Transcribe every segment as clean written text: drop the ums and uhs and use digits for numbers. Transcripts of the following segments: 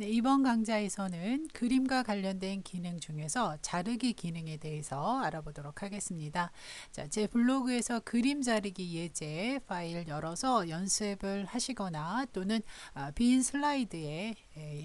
네, 이번 강좌에서는 그림과 관련된 기능 중에서 자르기 기능에 대해서 알아보도록 하겠습니다. 자, 제 블로그에서 그림 자르기 예제 파일 열어서 연습을 하시거나 또는 빈 슬라이드에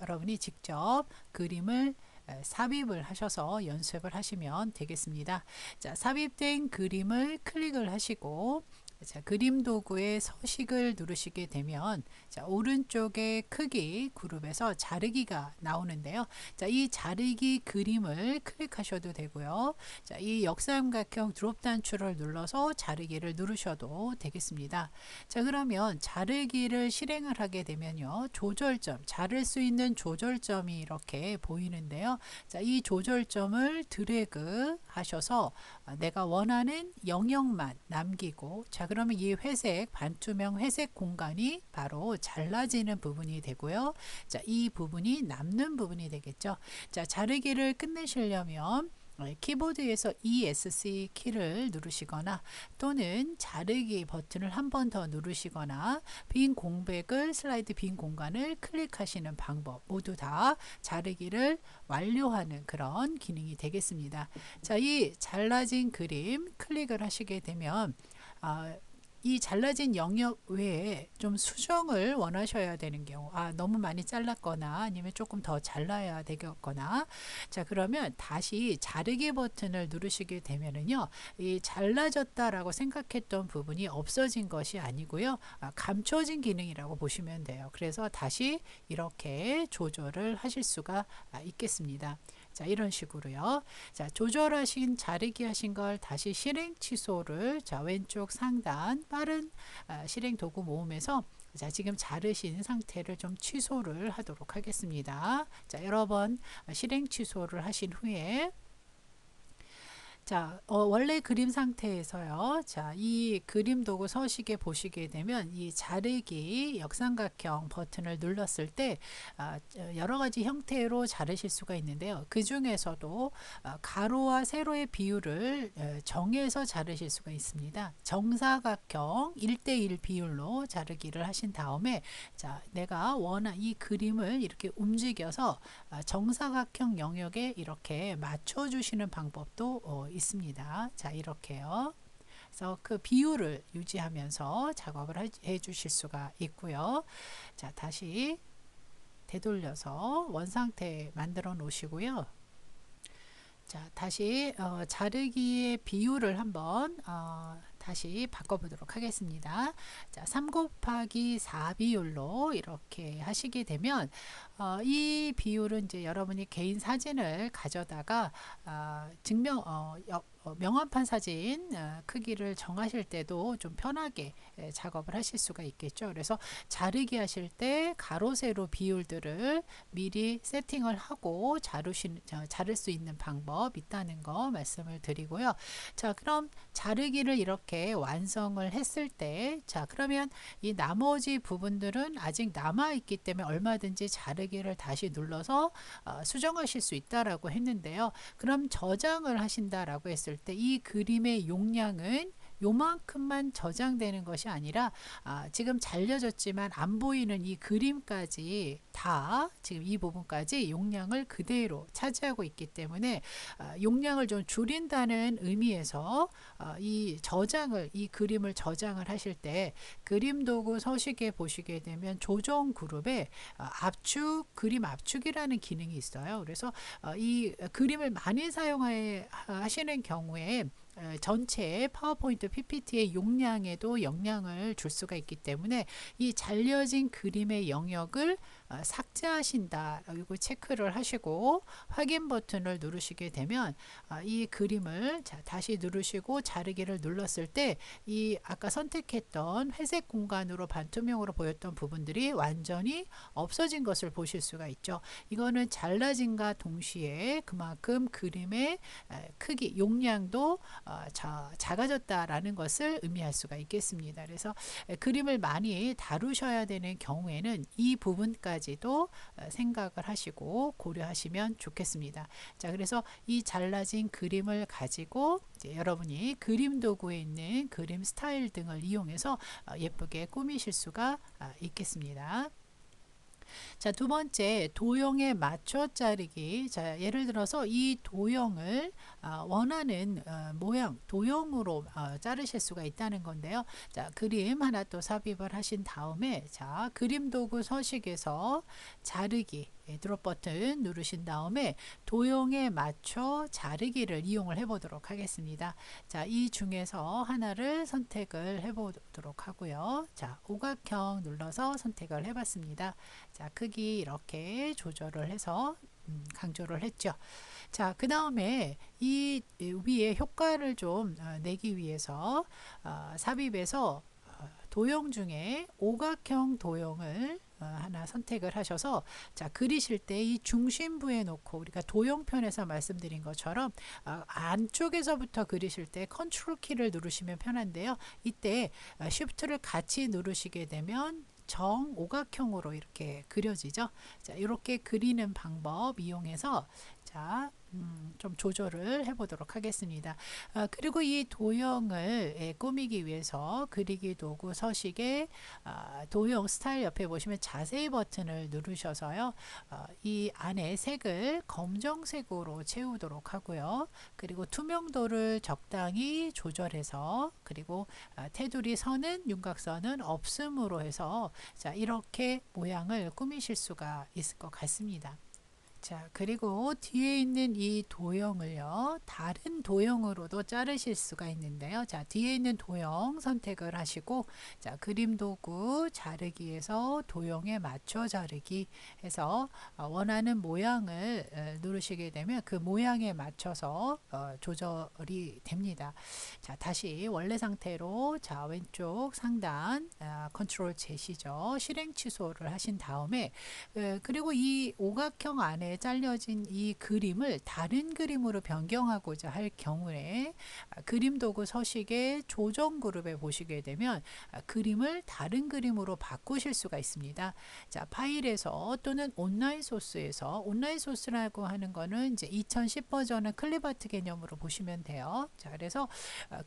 여러분이 직접 그림을 삽입을 하셔서 연습을 하시면 되겠습니다. 자, 삽입된 그림을 클릭을 하시고 자, 그림 도구의 서식을 누르시게 되면 자, 오른쪽에 크기 그룹에서 자르기가 나오는데요. 자, 이 자르기 그림을 클릭하셔도 되고요. 자, 이 역삼각형 드롭 단추를 눌러서 자르기를 누르셔도 되겠습니다. 자, 그러면 자르기를 실행을 하게 되면요. 조절점, 자를 수 있는 조절점이 이렇게 보이는데요. 자, 이 조절점을 드래그 하셔서 내가 원하는 영역만 남기고 자, 그러면 이 회색 반투명 회색 공간이 바로 잘라지는 부분이 되고요. 자, 이 부분이 남는 부분이 되겠죠. 자, 자르기를 끝내시려면 키보드에서 ESC 키를 누르시거나 또는 자르기 버튼을 한 번 더 누르시거나 빈 공백을 슬라이드 빈 공간을 클릭하시는 방법 모두 다 자르기를 완료하는 그런 기능이 되겠습니다. 자, 이 잘라진 그림 클릭을 하시게 되면 이 잘라진 영역 외에 좀 수정을 원하셔야 되는 경우 너무 많이 잘랐거나 아니면 조금 더 잘라야 되겠거나 자, 그러면 다시 자르기 버튼을 누르시게 되면은요 이 잘라졌다라고 생각했던 부분이 없어진 것이 아니고요 감춰진 기능이라고 보시면 돼요. 그래서 다시 이렇게 조절을 하실 수가 있겠습니다. 자, 이런 식으로요. 자, 조절하신 자르기 하신 걸 다시 실행 취소를 자, 왼쪽 상단 빠른 실행 도구 모음에서 자, 지금 자르신 상태를 좀 취소를 하도록 하겠습니다. 자, 여러 번 실행 취소를 하신 후에 자, 원래 그림 상태에서요. 자, 이 그림 도구 서식에 보시게 되면 이 자르기 역삼각형 버튼을 눌렀을 때 여러 가지 형태로 자르실 수가 있는데요. 그 중에서도 가로와 세로의 비율을 정해서 자르실 수가 있습니다. 정사각형 1대1 비율로 자르기를 하신 다음에 자, 내가 원하는 이 그림을 이렇게 움직여서 정사각형 영역에 이렇게 맞춰 주시는 방법도 있습니다. 자, 이렇게요. 그래서 그 비율을 유지하면서 작업을 해 주실 수가 있고요. 자, 다시 되돌려서 원상태 만들어 놓으시고요. 자, 다시 자르기의 비율을 한번 다시 바꿔보도록 하겠습니다. 자, 3 곱하기 4 비율로 이렇게 하시게 되면 이 비율은 이제 여러분이 개인 사진을 가져다가 명암판 사진 크기를 정하실 때도 좀 편하게 작업을 하실 수가 있겠죠. 그래서 자르기 하실 때 가로 세로 비율들을 미리 세팅을 하고 자를 수 있는 방법 있다는 거 말씀을 드리고요. 자, 그럼 자르기를 이렇게 완성을 했을 때 자, 그러면 이 나머지 부분들은 아직 남아 있기 때문에 얼마든지 자르기를 다시 눌러서 수정하실 수 있다라고 했는데요. 그럼 저장을 하신다라고 했을 때 이 그림의 용량은 요만큼만 저장되는 것이 아니라 지금 잘려졌지만 안 보이는 이 그림까지 다 지금 이 부분까지 용량을 그대로 차지하고 있기 때문에 용량을 좀 줄인다는 의미에서 이 그림을 저장을 하실 때 그림 도구 서식에 보시게 되면 조정 그룹에 그림 압축이라는 기능이 있어요. 그래서 이 그림을 많이 사용하시는 경우에 전체 파워포인트 PPT의 용량에도 영향을 줄 수가 있기 때문에 이 잘려진 그림의 영역을 삭제하신다 라고 체크를 하시고 확인 버튼을 누르시게 되면 이 그림을 다시 누르시고 자르기를 눌렀을 때 이 아까 선택했던 회색 공간으로 반투명으로 보였던 부분들이 완전히 없어진 것을 보실 수가 있죠. 이거는 잘라진과 동시에 그만큼 그림의 크기 용량도 작아졌다라는 것을 의미할 수가 있겠습니다. 그래서 그림을 많이 다루셔야 되는 경우에는 이 부분까지도 생각을 하시고 고려하시면 좋겠습니다. 자, 그래서 이 잘라진 그림을 가지고 이제 여러분이 그림 도구에 있는 그림 스타일 등을 이용해서 예쁘게 꾸미실 수가 있겠습니다. 자, 두 번째, 도형에 맞춰 자르기. 자, 예를 들어서 이 도형을 원하는 모양, 도형으로 자르실 수가 있다는 건데요. 자, 그림 하나 또 삽입을 하신 다음에, 자, 그림 도구 서식에서 자르기, 드롭 버튼 누르신 다음에 도형에 맞춰 자르기를 이용을 해 보도록 하겠습니다. 자, 이 중에서 하나를 선택을 해 보도록 하고요. 자, 오각형 눌러서 선택을 해 봤습니다. 자, 크기 이렇게 조절을 해서 강조를 했죠. 자, 그 다음에 이 위에 효과를 좀 내기 위해서 삽입에서 도형 중에 오각형 도형을 하나 선택을 하셔서, 자, 그리실 때 이 중심부에 놓고 우리가 도형편에서 말씀드린 것처럼 안쪽에서부터 그리실 때 컨트롤 키를 누르시면 편한데요. 이때 쉬프트를 같이 누르시게 되면 정오각형으로 이렇게 그려지죠. 자, 이렇게 그리는 방법 이용해서, 자, 좀 조절을 해 보도록 하겠습니다. 그리고 이 도형을 꾸미기 위해서 그리기 도구 서식에 도형 스타일 옆에 보시면 자세히 버튼을 누르셔서요. 이 안에 색을 검정색으로 채우도록 하고요. 그리고 투명도를 적당히 조절해서, 그리고 테두리 선은 윤곽선은 없음으로 해서, 자, 이렇게 모양을 꾸미실 수가 있을 것 같습니다. 자, 그리고 뒤에 있는 이 도형을요, 다른 도형으로도 자르실 수가 있는데요. 자, 뒤에 있는 도형 선택을 하시고, 자, 그림 도구 자르기에서 도형에 맞춰 자르기 해서 원하는 모양을 누르시게 되면 그 모양에 맞춰서 조절이 됩니다. 자, 다시 원래 상태로, 자, 왼쪽 상단 컨트롤 Z시죠. 실행 취소를 하신 다음에, 그리고 이 오각형 안에 잘려진 이 그림을 다른 그림으로 변경하고자 할 경우에 그림 도구 서식의 조정 그룹에 보시게 되면 그림을 다른 그림으로 바꾸실 수가 있습니다. 자, 파일에서 또는 온라인 소스에서, 온라인 소스라고 하는 거는 이제 2010 버전은 클립아트 개념으로 보시면 돼요. 자, 그래서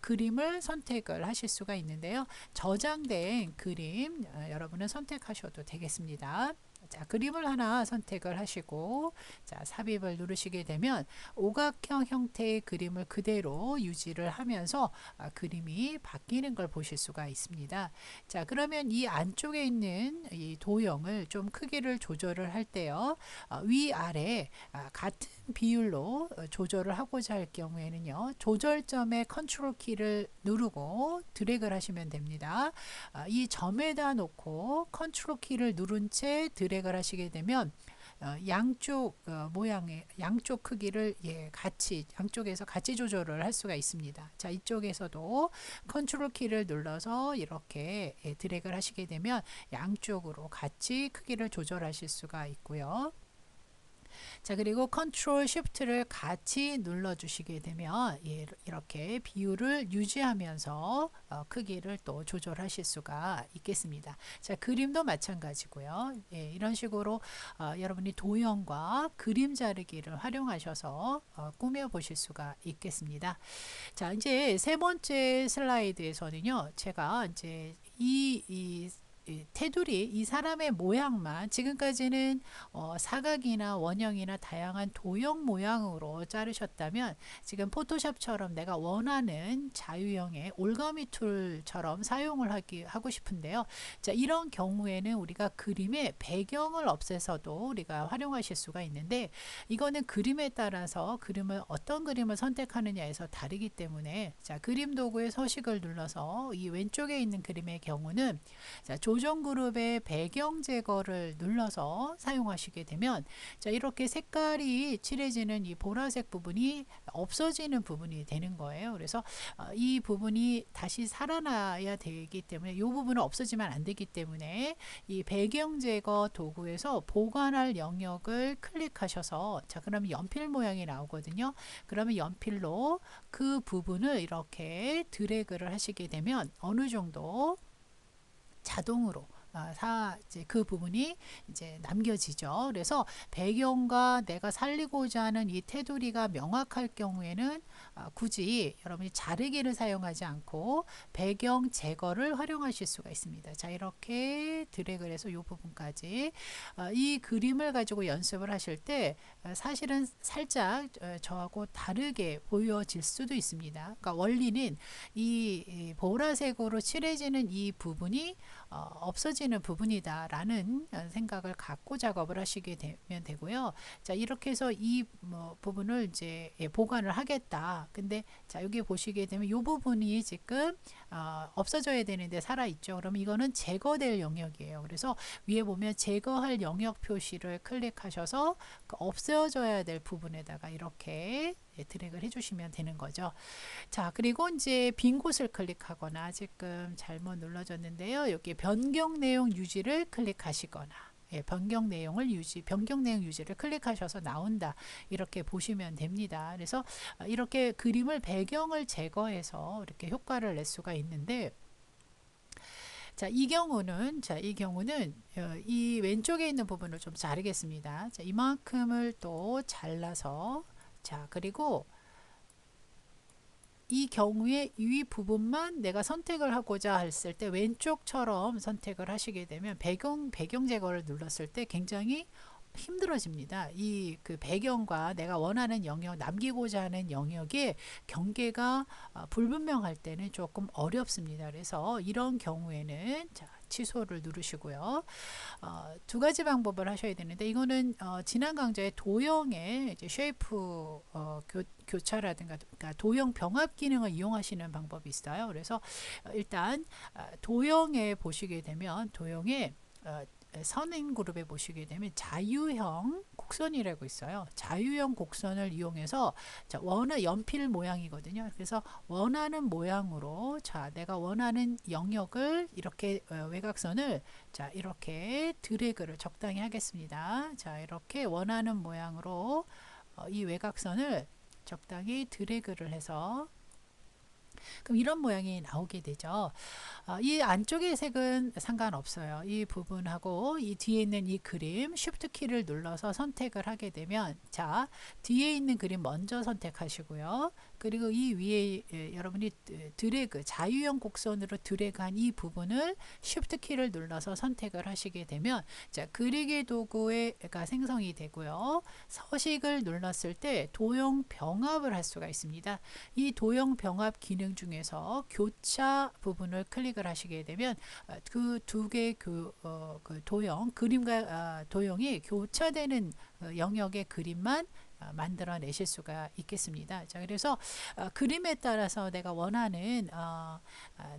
그림을 선택을 하실 수가 있는데요. 저장된 그림 여러분은 선택하셔도 되겠습니다. 자, 그림을 하나 선택을 하시고, 자, 삽입을 누르시게 되면 오각형 형태의 그림을 그대로 유지를 하면서 그림이 바뀌는 걸 보실 수가 있습니다. 자, 그러면 이 안쪽에 있는 이 도형을 좀 크기를 조절을 할 때요, 위아래 같은 비율로 조절을 하고자 할 경우에는요, 조절점의 컨트롤 키를 누르고 드래그를 하시면 됩니다. 이 점에다 놓고 컨트롤 키를 누른 채 드래그를 하시게 되면 양쪽 모양의 양쪽 크기를 같이, 양쪽에서 같이 조절을 할 수가 있습니다. 자, 이쪽에서도 컨트롤 키를 눌러서 이렇게 드래그를 하시게 되면 양쪽으로 같이 크기를 조절하실 수가 있고요. 자, 그리고 컨트롤 쉬프트를 같이 눌러 주시게 되면 이렇게 비율을 유지하면서 크기를 또 조절하실 수가 있겠습니다. 자, 그림도 마찬가지고요. 이런 식으로 여러분이 도형과 그림 자르기를 활용하셔서 꾸며 보실 수가 있겠습니다. 자, 이제 세 번째 슬라이드에서는요, 제가 이제 이 테두리, 이 사람의 모양만, 지금까지는 사각이나 원형이나 다양한 도형 모양으로 자르셨다면, 지금 포토샵처럼 내가 원하는 자유형의 올가미 툴처럼 사용을 하고 싶은데요. 자, 이런 경우에는 우리가 그림의 배경을 없애서도 우리가 활용하실 수가 있는데, 이거는 그림에 따라서 어떤 그림을 선택하느냐에서 다르기 때문에, 자, 그림 도구의 서식을 눌러서 이 왼쪽에 있는 그림의 경우는, 자, 조정 그룹의 배경 제거를 눌러서 사용하시게 되면, 자, 이렇게 색깔이 칠해지는 이 보라색 부분이 없어지는 부분이 되는 거예요. 그래서 이 부분이 다시 살아나야 되기 때문에, 이 부분은 없어지면 안 되기 때문에 이 배경 제거 도구에서 보관할 영역을 클릭하셔서, 자, 그러면 연필 모양이 나오거든요. 그러면 연필로 그 부분을 이렇게 드래그를 하시게 되면 어느 정도 자동으로 이제 그 부분이 이제 남겨지죠. 그래서 배경과 내가 살리고자 하는 이 테두리가 명확할 경우에는 굳이 여러분이 자르기를 사용하지 않고 배경 제거를 활용하실 수가 있습니다. 자, 이렇게 드래그를 해서 이 부분까지 이 그림을 가지고 연습을 하실 때 사실은 살짝 저하고 다르게 보여질 수도 있습니다. 그러니까 원리는 이 보라색으로 칠해지는 이 부분이 없어지는 부분이다 라는 생각을 갖고 작업을 하시게 되면 되고요. 자, 이렇게 해서 이 부분을 이제 보관을 하겠다. 근데 자, 여기 보시게 되면 이 부분이 지금 없어져야 되는데 살아있죠. 그럼 이거는 제거될 영역이에요. 그래서 위에 보면 제거할 영역 표시를 클릭하셔서 그 없어져야 될 부분에다가 이렇게 드래그를 해주시면 되는 거죠. 자, 그리고 이제 빈 곳을 클릭하거나 지금 잘못 눌러졌는데요. 여기 변경 내용 유지를 클릭하시거나 변경 내용 유지를 클릭하셔서 나온다. 이렇게 보시면 됩니다. 그래서 이렇게 그림을 배경을 제거해서 이렇게 효과를 낼 수가 있는데 자, 이 경우는 이 왼쪽에 있는 부분을 좀 자르겠습니다. 자, 이만큼을 또 잘라서 자, 그리고 이 경우에 이 부분만 내가 선택을 하고자 했을 때 왼쪽처럼 선택을 하시게 되면 배경 제거를 눌렀을 때 굉장히 힘들어집니다. 이 그 배경과 내가 원하는 영역, 남기고자 하는 영역의 경계가 불분명할 때는 조금 어렵습니다. 그래서 이런 경우에는 자, 취소를 누르시고요. 두 가지 방법을 하셔야 되는데 이거는 지난 강좌에 도형의 이제 쉐이프 교차라든가 그러니까 도형 병합 기능을 이용하시는 방법이 있어요. 그래서 일단 도형에 보시게 되면 도형에 선인 그룹에 보시게 되면 자유형 곡선이라고 있어요. 자유형 곡선을 이용해서 자, 연필 모양이거든요. 그래서 원하는 모양으로 자, 내가 원하는 영역을 이렇게 외곽선을 자, 이렇게 드래그를 적당히 하겠습니다. 자, 이렇게 원하는 모양으로 이 외곽선을 적당히 드래그를 해서 그럼 이런 모양이 나오게 되죠. 이 안쪽의 색은 상관없어요. 이 부분하고 이 뒤에 있는 이 그림 Shift 키를 눌러서 선택을 하게 되면 자, 뒤에 있는 그림 먼저 선택하시고요. 그리고 이 위에 여러분이 드래그 자유형 곡선으로 드래그한 이 부분을 Shift 키를 눌러서 선택을 하시게 되면 자, 그리기 도구가 생성이 되고요. 서식을 눌렀을 때 도형 병합을 할 수가 있습니다. 이 도형 병합 기능 중에서 교차 부분을 클릭을 하시게 되면 그 두 개의 그 도형 그림과 도형이 교차되는 영역의 그림만 만들어내실 수가 있겠습니다. 자, 그래서 그림에 따라서 내가 원하는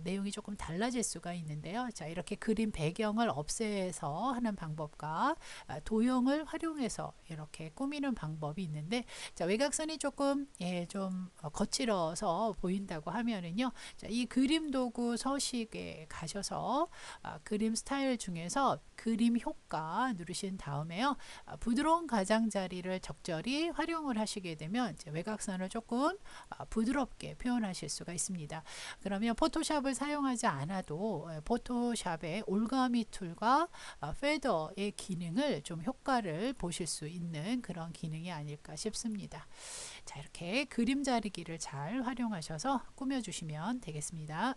내용이 조금 달라질 수가 있는데요. 자, 이렇게 그림 배경을 없애서 하는 방법과 도형을 활용해서 이렇게 꾸미는 방법이 있는데 자, 외곽선이 조금 좀 거칠어서 보인다고 하면은요. 자, 이 그림 도구 서식에 가셔서 그림 스타일 중에서 그림 효과 누르신 다음에요. 부드러운 가장자리를 적절히 활용을 하시게 되면 외곽선을 조금 부드럽게 표현하실 수가 있습니다. 그러면 포토샵을 사용하지 않아도 포토샵의 올가미 툴과 페더의 기능을 좀 효과를 보실 수 있는 그런 기능이 아닐까 싶습니다. 자, 이렇게 그림 자르기를 잘 활용하셔서 꾸며주시면 되겠습니다.